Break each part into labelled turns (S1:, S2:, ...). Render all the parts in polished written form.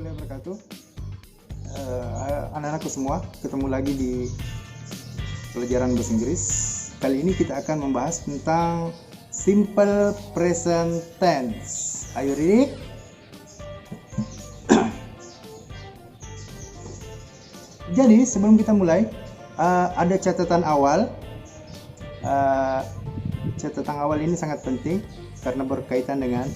S1: warahmatullahi wabarakatuh. Anak-anakku semua, ketemu lagi di pelajaran bahasa Inggris. Kali ini kita akan membahas tentang simple present tense. Are you ready? Jadi sebelum kita mulai, ada catatan awal. Catatan awal ini sangat penting karena berkaitan dengan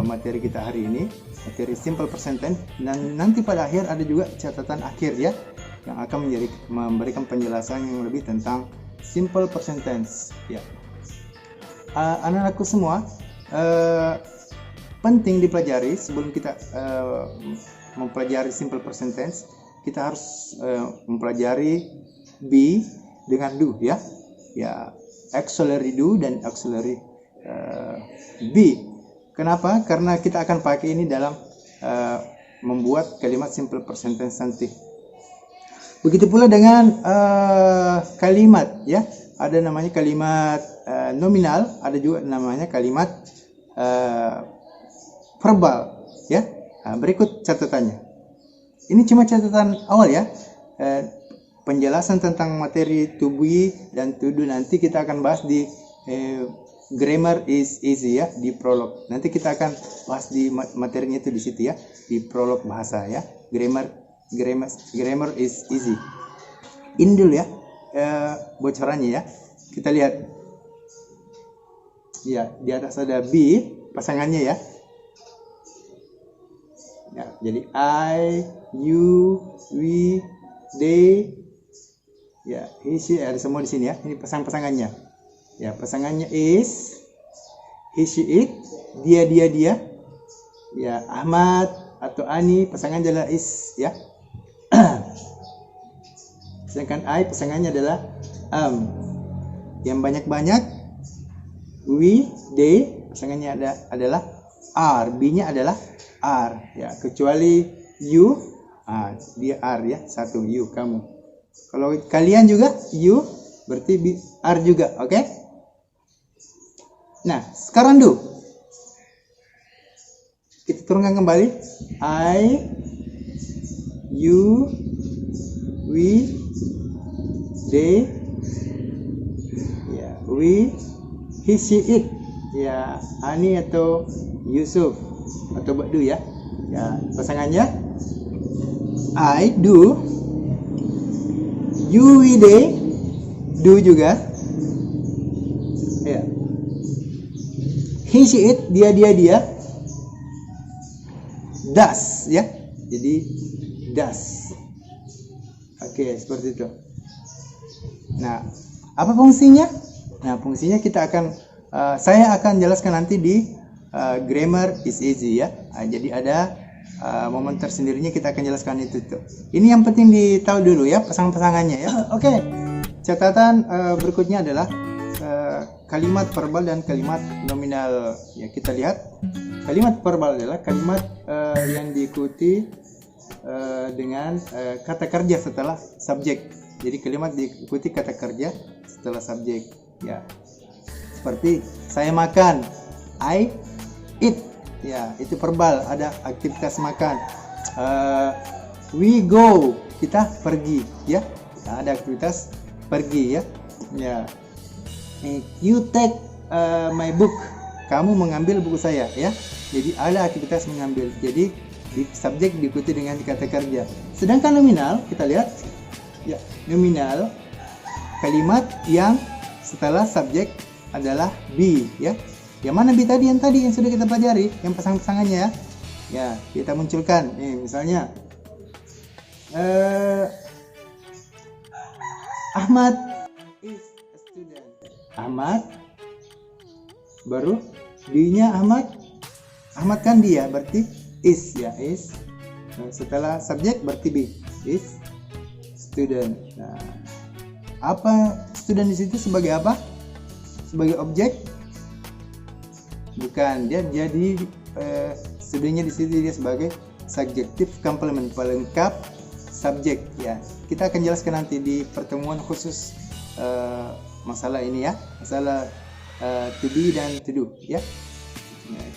S1: materi kita hari ini, materi simple present tense, dan nanti pada akhir ada juga catatan akhir ya, yang akan memberikan penjelasan yang lebih tentang simple present tense ya. Anak-anakku semua, penting dipelajari sebelum kita mempelajari simple present tense. Kita harus mempelajari be dengan do ya, auxiliary do dan auxiliary be. Kenapa? Karena kita akan pakai ini dalam membuat kalimat simple present tense nanti. Begitu pula dengan kalimat ya, ada namanya kalimat nominal, ada juga namanya kalimat verbal ya. Berikut catatannya. Ini cuma catatan awal ya. Penjelasan tentang materi to be dan to do nanti kita akan bahas di grammar is easy ya, di prolog. Nanti kita akan bahas di materinya itu di situ ya, di prolog bahasa ya. Grammar is easy. Ini dulu ya, bocorannya ya. Kita lihat. Ya, di atas ada be, pasangannya ya. Ya, jadi I, you, we, they, ya, he, she, ada semua di sini ya. Ini pasangannya. Ya, pasangannya is, he, she, it, dia. Ya, Ahmad atau Ani pasangannya adalah is ya. Sedangkan I pasangannya adalah Yang banyak-banyak we, they pasangannya adalah are, B-nya adalah are ya, kecuali you, dia are ya, satu you, kamu. Kalau kalian juga you berarti are juga, oke? Nah, sekarang do. Kita turunkan kembali. I, you, we, they, ya, we, he, she, it, ya, Ani atau Yusuf atau Bakdu ya. Ya, pasangannya I do, you, we, they, do juga. Ya. He, she, it, dia. Does ya. Jadi does. Oke, seperti itu. Nah, apa fungsinya? Nah, fungsinya saya akan jelaskan nanti di grammar is easy ya. Jadi ada momen tersendirinya kita akan jelaskan itu tuh. Ini yang penting ditahu dulu ya, pasangannya ya. Oke. Catatan berikutnya adalah kalimat verbal dan kalimat nominal. Ya, kita lihat. Kalimat verbal adalah kalimat yang diikuti dengan kata kerja setelah subjek. Jadi kalimat diikuti kata kerja setelah subjek. Ya, seperti saya makan, I eat. Ya, itu verbal, ada aktivitas makan. We go, kita pergi. Ya, ada aktivitas pergi ya. Ya. You take my book. Kamu mengambil buku saya ya. Jadi ada aktivitas mengambil. Jadi subjek diikuti dengan kata kerja. Sedangkan nominal kita lihat ya, nominal kalimat yang setelah subjek adalah be ya. Yang mana be tadi? Yang tadi yang sudah kita pelajari, yang pasangannya ya. Ya, kita munculkan. Misalnya Ahmad is a student. Ahmad baru be-nya Ahmad kan dia, berarti is ya, is. Nah, setelah subjek berarti be, is student. Nah, apa student di situ sebagai apa? Sebagai objek? Bukan, dia jadi studentnya di situ dia sebagai subjective complement, pelengkap subjek ya. Kita akan jelaskan nanti di pertemuan khusus masalah ini ya, masalah to be dan to do ya.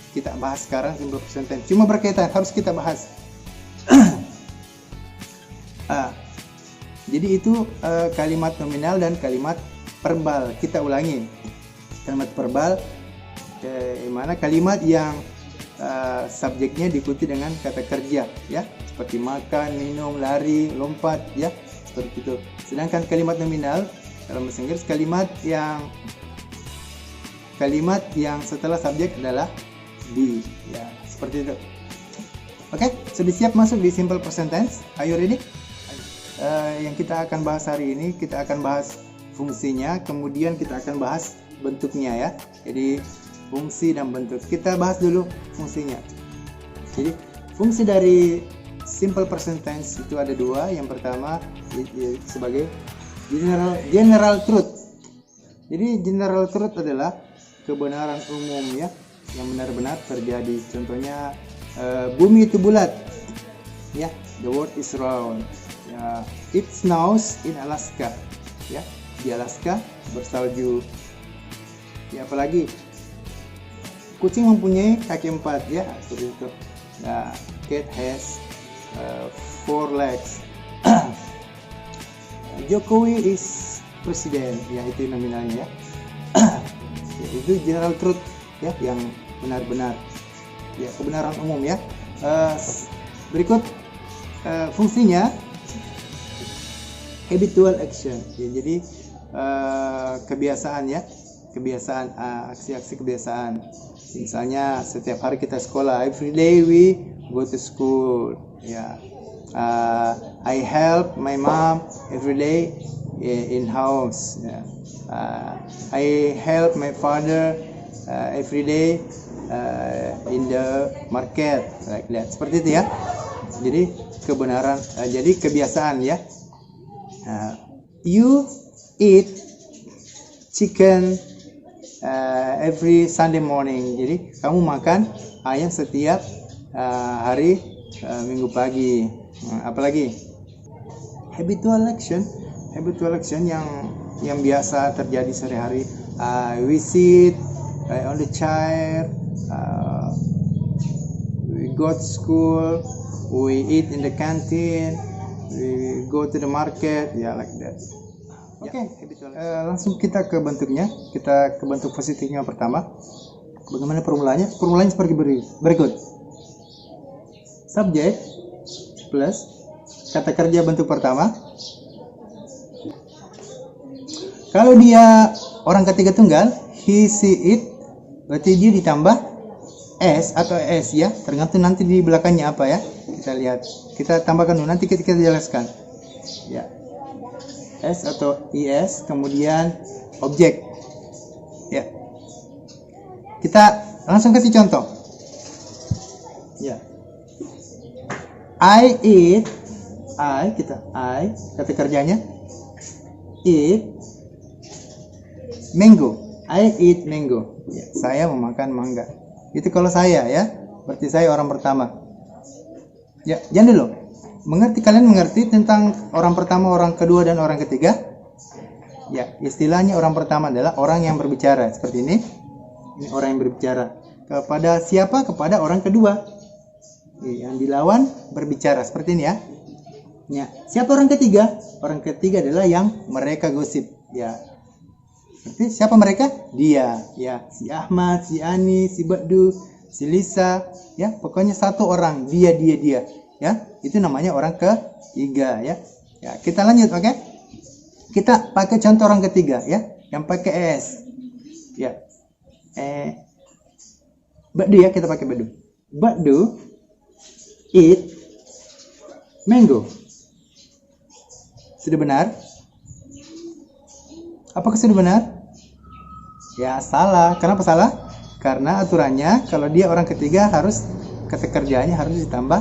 S1: Kita bahas sekarang simple present tense. Cuma berkaitan, harus kita bahas. Ah, jadi itu kalimat nominal dan kalimat verbal. Kita ulangi. Kalimat verbal mana kalimat yang subjeknya diikuti dengan kata kerja, ya, seperti makan, minum, lari, lompat, ya, seperti itu. Sedangkan kalimat nominal dalam bahasa Inggris kalimat yang setelah subjek adalah be, ya, seperti itu. Oke, sudah siap masuk di simple present tense? Are you ready? Yang kita akan bahas hari ini, kita akan bahas fungsinya, kemudian kita akan bahas bentuknya, ya. Jadi fungsi dan bentuk. Kita bahas dulu fungsinya. Jadi fungsi dari simple present tense itu ada dua. Yang pertama sebagai general truth. Jadi general truth adalah kebenaran umum, ya, yang benar-benar terjadi. Contohnya bumi itu bulat, ya, the world is round, ya, it snows in Alaska, ya, di Alaska bersalju, ya, apalagi kucing mempunyai kaki 4, ya, seperti itu. Nah, cat has 4 legs. Jokowi is presiden, ya, itu nominalnya, ya. Ya, itu general truth, ya, yang benar-benar, ya, kebenaran umum, ya. Berikut fungsinya habitual action, ya, jadi kebiasaan, ya, kebiasaan, aksi-aksi kebiasaan. Misalnya setiap hari kita sekolah, every day we go to school, ya. I help my mom every day in house, ya. I help my father every day in the market, like that. Seperti itu, ya. Jadi kebenaran, jadi kebiasaan, ya. You eat chicken every Sunday morning. Jadi kamu makan ayam setiap hari Minggu pagi. Apalagi habitual action yang biasa terjadi sehari-hari. We sit on the chair, we go to school, we eat in the canteen, we go to the market, ya, like that. Oke, langsung kita ke bentuknya. Kita ke bentuk positifnya pertama. Bagaimana formulanya? Formulanya seperti berikut. Subjek plus kata kerja bentuk pertama. Kalau dia orang ketiga tunggal, he, she, it, berarti dia ditambah s atau s, ya, tergantung nanti di belakangnya apa, ya. Kita lihat, kita tambahkan dulu, nanti kita jelaskan, ya. S atau is, kemudian objek, ya. Kita langsung kasih contoh, ya. I eat, I kata kerjanya eat mango, I eat mango, ya, saya memakan mangga. Itu kalau saya, ya, berarti saya orang pertama, ya. Jangan dulu kalian mengerti tentang orang pertama, orang kedua, dan orang ketiga, ya. Istilahnya orang pertama adalah orang yang berbicara seperti ini. Ini orang yang berbicara kepada siapa? Kepada orang kedua, yang dilawan berbicara seperti ini, ya. Ya, siapa orang ketiga? Orang ketiga adalah yang mereka gosip, ya. Berarti siapa mereka? Dia, ya, si Ahmad, si Ani, si Badu, si Lisa, ya, pokoknya satu orang, dia, ya. Itu namanya orang ketiga, ya. Ya, kita lanjut, oke? Kita pakai contoh orang ketiga, ya, yang pakai s, ya. Badu, ya, kita pakai Badu. Badu eat mango. Sudah benar? Apakah sudah benar? Ya, salah. Kenapa salah? Karena aturannya kalau dia orang ketiga harus kata kerjanya harus ditambah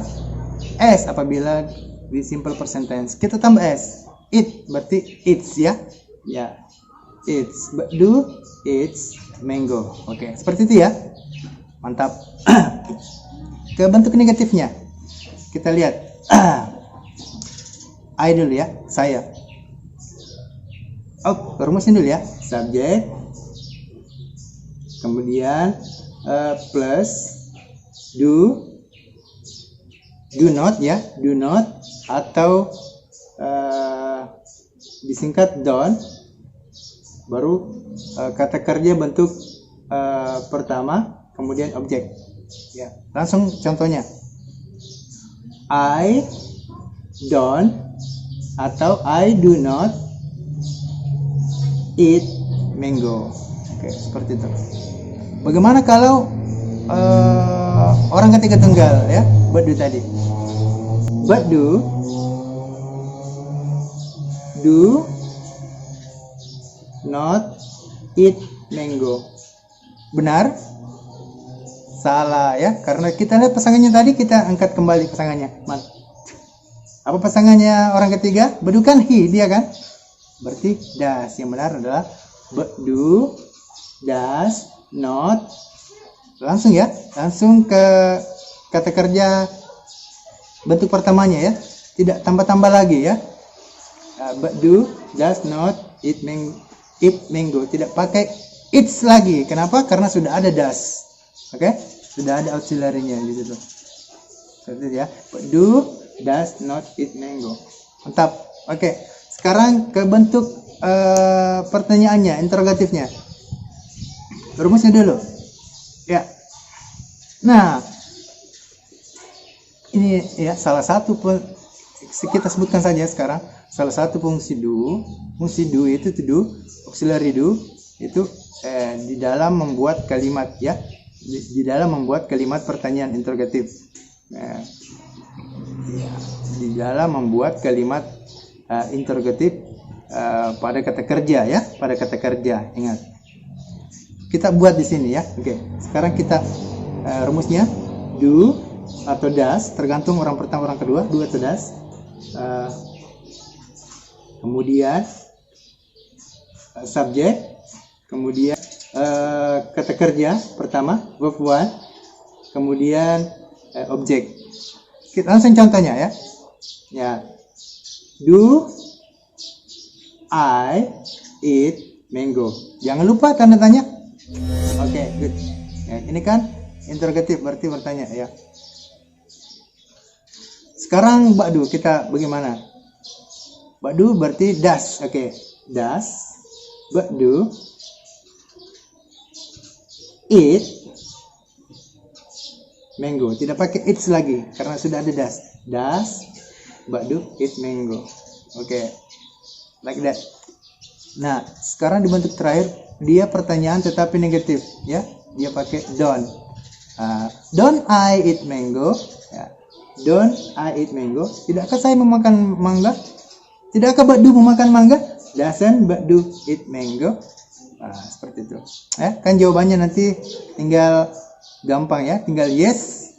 S1: s apabila di simple present tense. Kita tambah s. Eat berarti eats, ya. Ya. Eats. Do eats mango. Oke, seperti itu, ya. Mantap. Ke bentuk negatifnya. Kita lihat. I dulu, ya, saya. Oh, rumusin dulu, ya. Subjek, kemudian plus do not, ya, do not, atau disingkat don, baru kata kerja bentuk pertama, kemudian objek. Ya, langsung contohnya. I don't atau I do not eat mango. Oke, seperti itu. Bagaimana kalau orang ketiga tunggal ya, but do tadi. But do not eat mango. Benar? Salah ya, karena kita lihat pasangannya tadi, kita angkat kembali pasangannya. Apa pasangannya orang ketiga? But do kan he, dia kan? Berarti does. Yang benar adalah but do does not. Langsung ya, langsung ke kata kerja bentuk pertamanya ya, tidak tambah-tambah lagi ya. But do does not eat mango, tidak pakai eats lagi. Kenapa? Karena sudah ada does. Oke, sudah ada auxiliary-nya di situ. Seperti itu ya. But do does not eat mango. Mantap. Oke, sekarang ke bentuk pertanyaannya, interrogatifnya. Rumusnya dulu. Ya. Nah, ini ya salah satu kita sebutkan saja sekarang. Salah satu fungsi do itu to do, auxiliary do itu di dalam membuat kalimat ya, di dalam membuat kalimat pertanyaan interrogatif. Di dalam membuat kalimat interrogatif pada kata kerja ya, pada kata kerja. Ingat, kita buat di sini ya. Oke, sekarang kita rumusnya do atau does, tergantung orang pertama orang kedua, do atau does. Kemudian subjek, kemudian kata kerja pertama verb one, kemudian objek. Kita langsung contohnya ya. Ya, do I eat mango? Jangan lupa tanda tanya. Oke, good. Ya, ini kan interrogatif, berarti bertanya ya. Sekarang bakdu kita bagaimana? Bakdu berarti does. Oke, does bakdu eat mango? Tidak pakai eats lagi karena sudah ada does. Does bakdu eat mango? Oke, like that. Nah, sekarang di bentuk terakhir dia pertanyaan tetapi negatif ya. Dia pakai don't. Don't I eat mango? Ya. Don't I eat mango? Tidakkah saya memakan mangga? Tidakkah bakdu memakan mangga? Doesn't bakdu eat mango? Seperti itu. Kan jawabannya nanti tinggal gampang ya, tinggal yes.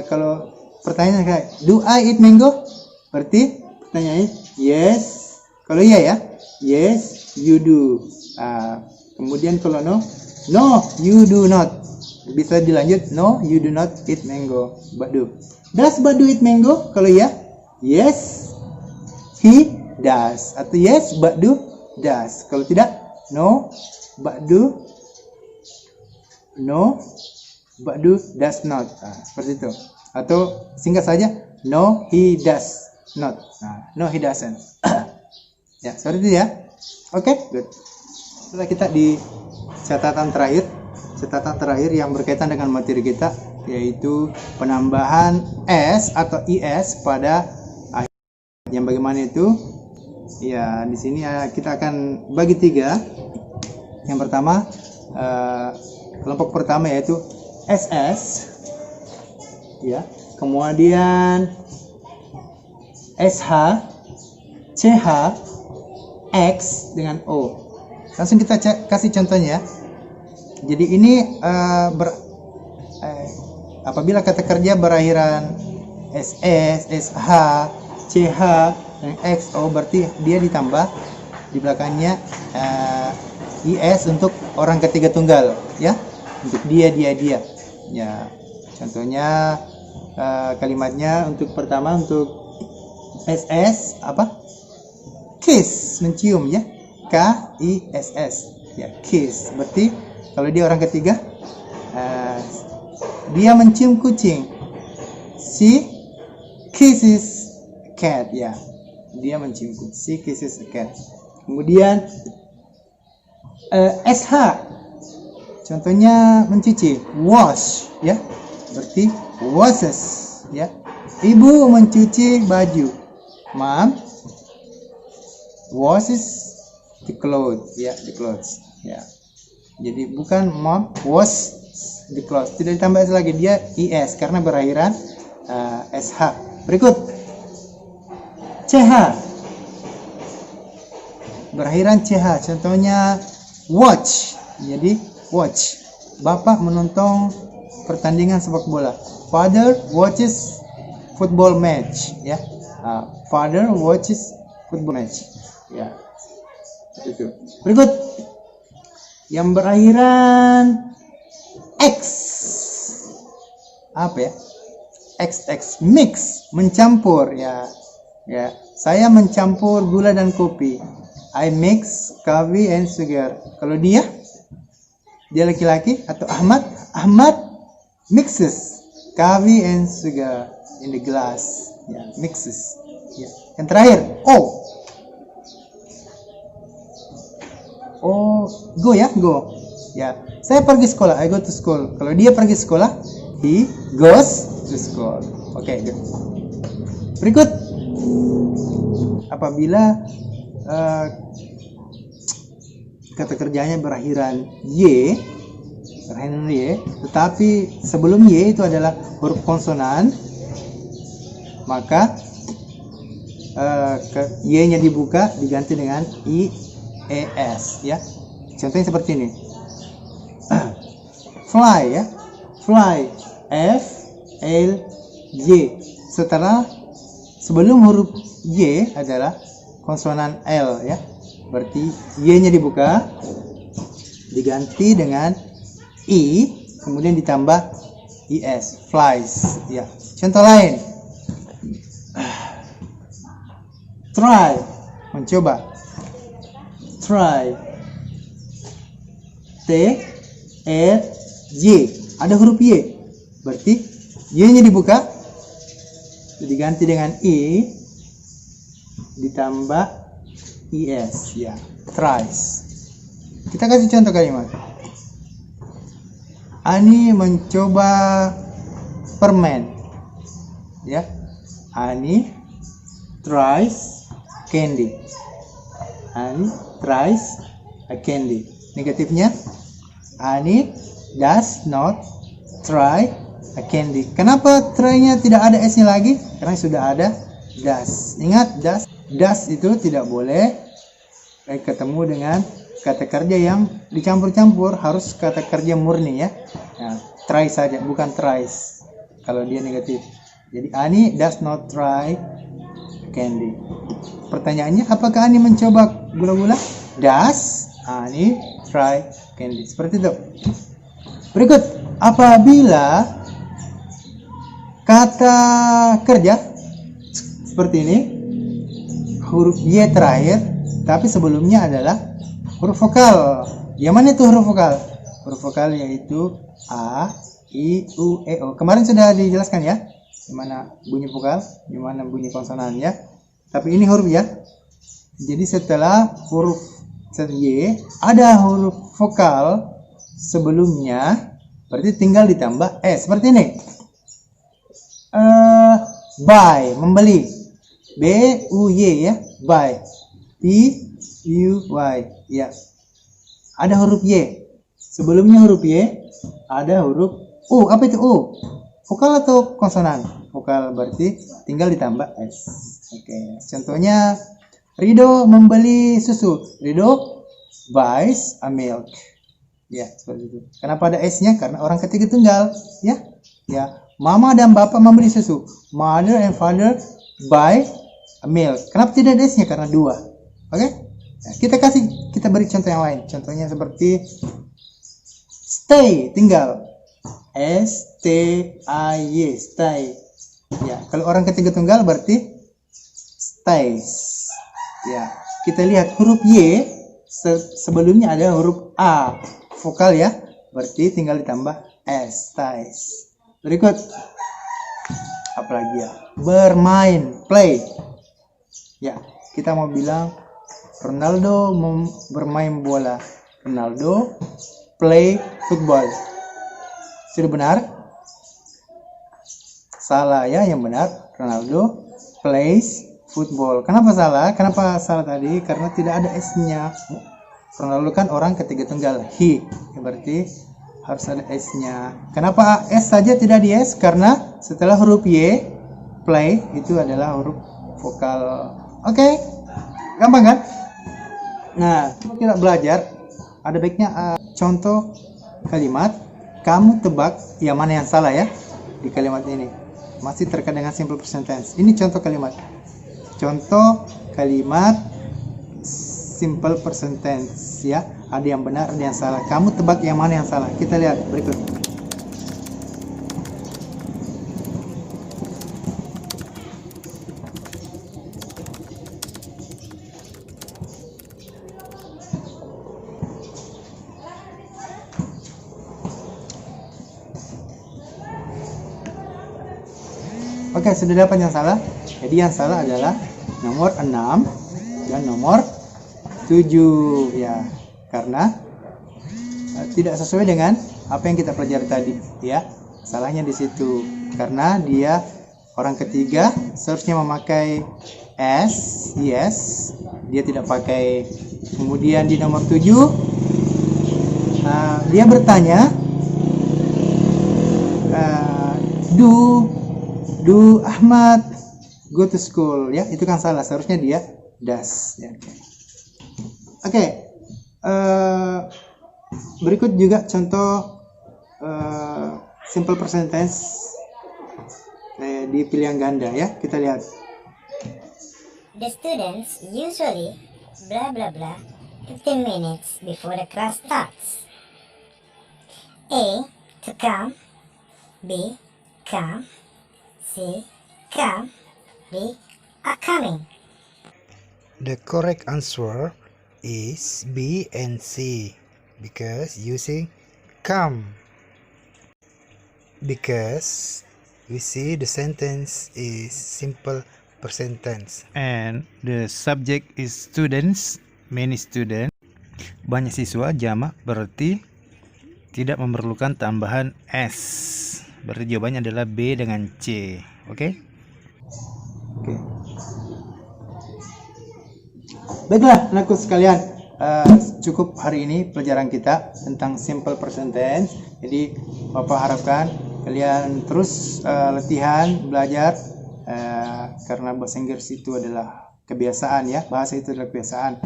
S1: Kalau pertanyaan kayak do I eat mango? Berarti pertanyaannya yes. Kalau iya ya, yes you do. Kemudian kalau no, no you do not. Bisa dilanjut, no you do not eat mango. Bakdu. Does bakdu eat mango? Kalau iya, yes he does. Atau yes bakdu does. Kalau tidak, no bakdu does not. Seperti itu. Atau singkat saja, no he does not. No he doesn't. Ya, seperti itu ya. Oke, good. Setelah kita di catatan terakhir yang berkaitan dengan materi kita, yaitu penambahan s atau is pada akhir. Yang bagaimana itu? Ya, di sini kita akan bagi tiga. Yang pertama, kelompok pertama yaitu ss, ya. Kemudian sh, ch, x dengan o. Langsung kita kasih contohnya ya. Jadi ini apabila kata kerja berakhiran ss, sh, ch, dan xo, berarti dia ditambah di belakangnya is untuk orang ketiga tunggal ya, untuk dia. Ya, contohnya kalimatnya untuk pertama untuk ss apa? Kiss, mencium ya. K-I-S-S ya, kiss. Berarti kalau dia orang ketiga, dia mencium kucing. She kisses cat ya. dia mencium kucing. She kisses a cat. Kemudian SH, contohnya mencuci, wash, ya, berarti washes, ya. Ibu mencuci baju, mom washes the clothes, ya, the clothes, ya. Jadi bukan mom wash the clothes, tidak ditambah lagi, dia is karena berakhiran sh. Berikut ch, berakhiran ch, contohnya watch, jadi watch, bapak menonton pertandingan sepak bola, father watches football match, ya. Father watches football match, ya. Itu. Berikut yang berakhiran x, apa ya? X mix, mencampur, ya. Ya, saya mencampur gula dan kopi. I mix coffee and sugar. Kalau dia laki-laki atau Ahmad mixes coffee and sugar in the glass, ya, mixes, ya. Yang terakhir go, ya, go, ya. Saya pergi sekolah, I go to school. Kalau dia pergi sekolah, he goes to school. Oke, good. Berikut, apabila kata kerjanya berakhiran y, tetapi sebelum y itu adalah huruf konsonan, maka y-nya dibuka diganti dengan ies, ya. Contohnya seperti ini. Fly, ya. Fly, f l y. Setelah sebelum huruf y adalah konsonan l, ya. Berarti y-nya dibuka diganti dengan i, kemudian ditambah is, flies, ya. Contoh lain, try, mencoba, try, t r y, ada huruf y, berarti y-nya dibuka diganti dengan i ditambah is, ya, tries. Kita kasih contoh kalimat. Ani mencoba permen, ya. Ani tries candy. Ani tries a candy. Negatifnya, Ani does not try a candy. Kenapa try-nya tidak ada s-nya lagi? Karena sudah ada does. Ingat, does itu tidak boleh ketemu dengan kata kerja yang dicampur-campur, harus kata kerja murni, ya. Nah, try saja, bukan tries kalau dia negatif. Jadi Ani does not try candy. Pertanyaannya, apakah Ani mencoba gula-gula? Does Ani try candy? Seperti itu. Berikut, apabila kata kerja seperti ini, huruf y terakhir, tapi sebelumnya adalah huruf vokal. Yang mana itu huruf vokal? Huruf vokal yaitu a, i, u, e, o. Kemarin sudah dijelaskan, ya, gimana bunyi vokal, gimana bunyi konsonan, ya. Tapi ini huruf, ya. Jadi setelah huruf y ada huruf vokal sebelumnya, berarti tinggal ditambah s. Seperti ini. Buy, membeli. B U Y, ya, buy. P U Y, ya. Ada huruf y. Sebelumnya huruf y ada huruf u. Apa itu u? Vokal atau konsonan? Vokal, berarti tinggal ditambah s. Oke. Contohnya, Rido membeli susu. Rido buys a milk. Ya, seperti itu. Kenapa ada s-nya? Karena orang ketiga tunggal, ya. Ya. Mama dan bapak membeli susu. Mother and father buy a milk. Kenapa tidak ada s-nya? Karena dua. Oke? Nah, kita beri contoh yang lain. Contohnya seperti stay, tinggal. S T A Y, stay. Ya, kalau orang ketiga tunggal berarti stays. Ya, kita lihat huruf y sebelumnya ada huruf a, vokal, ya. Berarti tinggal ditambah s, stays. Berikut, apalagi, ya? Bermain, play. Ya, kita mau bilang Ronaldo bermain bola. Ronaldo play football. Sudah benar? Salah ya, yang benar Ronaldo plays football. Kenapa salah? Kenapa salah tadi? Karena tidak ada S-nya. Ronaldo kan orang ketiga tunggal, he. Berarti harus ada S-nya. Kenapa S saja tidak di S? Karena setelah huruf Y, play itu adalah huruf vokal. Oke, gampang kan? Nah, kita belajar. Ada baiknya contoh kalimat. Kamu tebak yang mana yang salah ya di kalimat ini. Masih terkait dengan simple present tense. Ini contoh kalimat. Contoh kalimat simple present tense ya. Ada yang benar, ada yang salah. Kamu tebak yang mana yang salah. Kita lihat berikut. Oke, sudah dapat yang salah. Jadi yang salah adalah nomor 6 dan nomor 7 ya. Karena tidak sesuai dengan apa yang kita pelajari tadi ya. Salahnya di situ. Karena dia orang ketiga seharusnya memakai S, yes. Dia tidak pakai. Kemudian di nomor 7 dia bertanya Do Ahmad go to school ya, itu kan salah, seharusnya dia does ya. Oke. Berikut juga contoh simple present tense di pilihan ganda ya, kita lihat.
S2: The students usually blah blah blah 15 minutes before the class starts. A. To come. B. Come. C. Come. D. Are coming.
S3: The correct answer is B and C because using come. Because we see the sentence is simple present tense
S4: and the subject is students, many students, banyak siswa, jamak, berarti tidak memerlukan tambahan S. Berarti jawabannya adalah B dengan C. Oke?
S1: Oke. Baiklah, anakku sekalian, cukup hari ini pelajaran kita tentang simple present tense. Jadi Bapak harapkan kalian terus latihan, belajar, karena bahasa Inggris itu adalah kebiasaan ya. Bahasa itu adalah kebiasaan.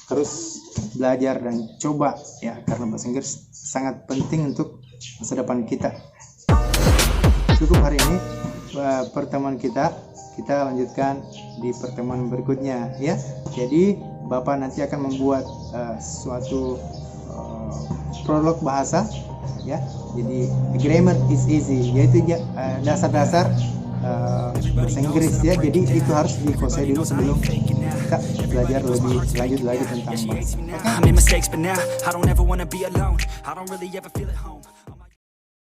S1: Terus belajar dan coba ya, karena bahasa Inggris sangat penting untuk masa depan kita. Cukup hari ini pertemuan kita lanjutkan di pertemuan berikutnya ya. Jadi Bapak nanti akan membuat suatu prolog bahasa ya. Jadi grammar is easy, yaitu dasar-dasar bahasa Inggris ya. Jadi itu harus dikuasai dulu sebelum kita belajar lebih lanjut lagi tentang bahasa.
S5: I made mistakes, but now I don't ever wanna be alone. I don't really ever feel at home.